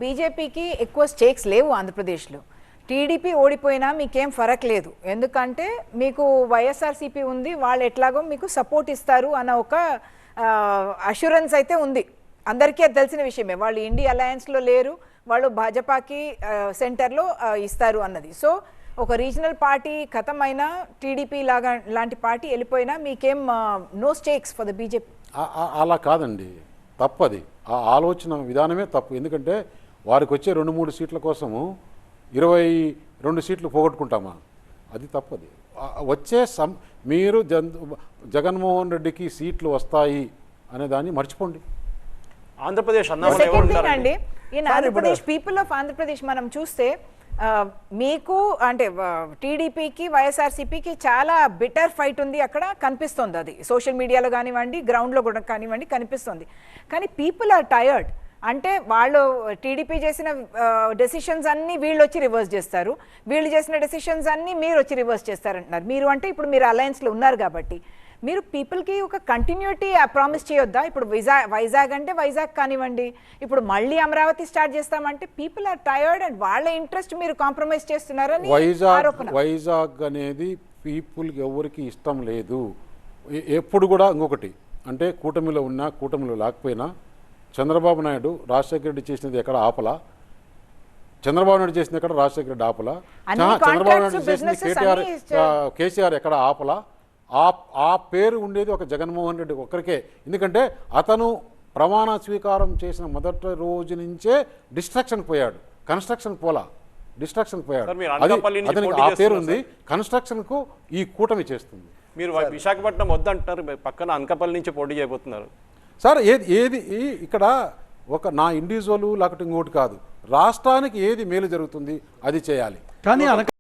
బీజేపీకి ఎక్కువ స్టేక్స్ లేవు ఆంధ్రప్రదేశ్లో. టీడీపీ ఓడిపోయినా మీకేం ఫరక్ లేదు, ఎందుకంటే మీకు వైఎస్ఆర్సీపీ ఉంది, వాళ్ళు ఎట్లాగో మీకు సపోర్ట్ ఇస్తారు అన్న ఒక అష్యూరెన్స్ అయితే ఉంది. అందరికీ అది తెలిసిన విషయమే. వాళ్ళు ఇండియా అలయన్స్లో లేరు, వాళ్ళు భాజపాకి సెంటర్లో ఇస్తారు అన్నది. సో ఒక రీజనల్ పార్టీ ఖతమైనా టీడీపీ లాంటి పార్టీ వెళ్ళిపోయినా మీకేం no stakes for the BJP. అలా కాదండి, తప్పది. ఆ ఆలోచన విధానమే తప్పు. ఎందుకంటే వారికి వచ్చే 2-3 సీట్ల కోసము 22 సీట్లు పోగొట్టుకుంటామా? అది తప్పది. వచ్చే మీరు జగన్మోహన్ రెడ్డికి సీట్లు వస్తాయి అనే దాన్ని మర్చిపోండి. ఆంధ్రప్రదేశ్ అండి in Andhra Pradesh people of Andhra Pradesh మనం చూస్తే మీకు అంటే టీడీపీకి వైఎస్ఆర్సీపీకి చాలా బిటర్ ఫైట్ ఉంది అక్కడ కనిపిస్తుంది. అది సోషల్ మీడియాలో కానివ్వండి, గ్రౌండ్లో కూడా కానివ్వండి కనిపిస్తుంది. కానీ పీపుల్ ఆర్ టయర్డ్. అంటే వాళ్ళు టీడీపీ చేసిన డెసిషన్స్ అన్నీ వీళ్ళు వచ్చి రివర్స్ చేస్తారు, వీళ్ళు చేసిన డెసిషన్స్ అన్నీ మీరు వచ్చి రివర్స్ చేస్తారంటున్నారు. మీరు అంటే ఇప్పుడు మీరు అలయన్స్లో ఉన్నారు కాబట్టి మీరు పీపుల్కి ఒక కంటిన్యూటీ ప్రామిస్ చేయొద్దా? ఇప్పుడు వైజాగ్ అంటే వైజాగ్ కానివ్వండి, ఇప్పుడు మళ్ళీ అమరావతి స్టార్ట్ చేస్తామంటే పీపుల్ ఆర్ టయర్డ్ అండ్ వాళ్ళ ఇంట్రెస్ట్ మీరు కాంప్రమైజ్ చేస్తున్నారని ఆరోపణ. వైజాగ్ అనేది పీపుల్కి ఎవరికి ఇష్టం లేదు. ఎప్పుడు కూడా ఇంకొకటి అంటే కూటమిలో ఉన్నా కూటమిలో లేకపోయినా చంద్రబాబు నాయుడు రాజశేఖర రెడ్డి చేసినది ఎక్కడ ఆపలా, చంద్రబాబు నాయుడు చేసింది ఎక్కడ రాజశేఖర రెడ్డి ఆపలా, చంద్రబాబు నాయుడు చేసింది కేసీఆర్ ఎక్కడ ఆపలా. ఆ పేరు ఉండేది ఒక జగన్మోహన్ రెడ్డి ఒక్కరికే. ఎందుకంటే అతను ప్రమాణ స్వీకారం చేసిన మొదటి రోజు నుంచే డిస్ట్రక్షన్ పోయాడు, కన్స్ట్రక్షన్ పోలా, డిస్ట్రక్షన్ పోయాడు. అతనికి ఆ పేరు ఉంది. కన్స్ట్రక్షన్కు ఈ కూటమి చేస్తుంది. మీరు విశాఖపట్నం వద్దంటారు, పక్కన అనకాపల్లి నుంచి పోటీ చేయబోతున్నారు సార్. ఏది ఇక్కడ ఒక నా ఇండివిజువల్ లేకపోతే ఇంకోటి కాదు, రాష్ట్రానికి ఏది మేలు జరుగుతుంది అది చేయాలి. కానీ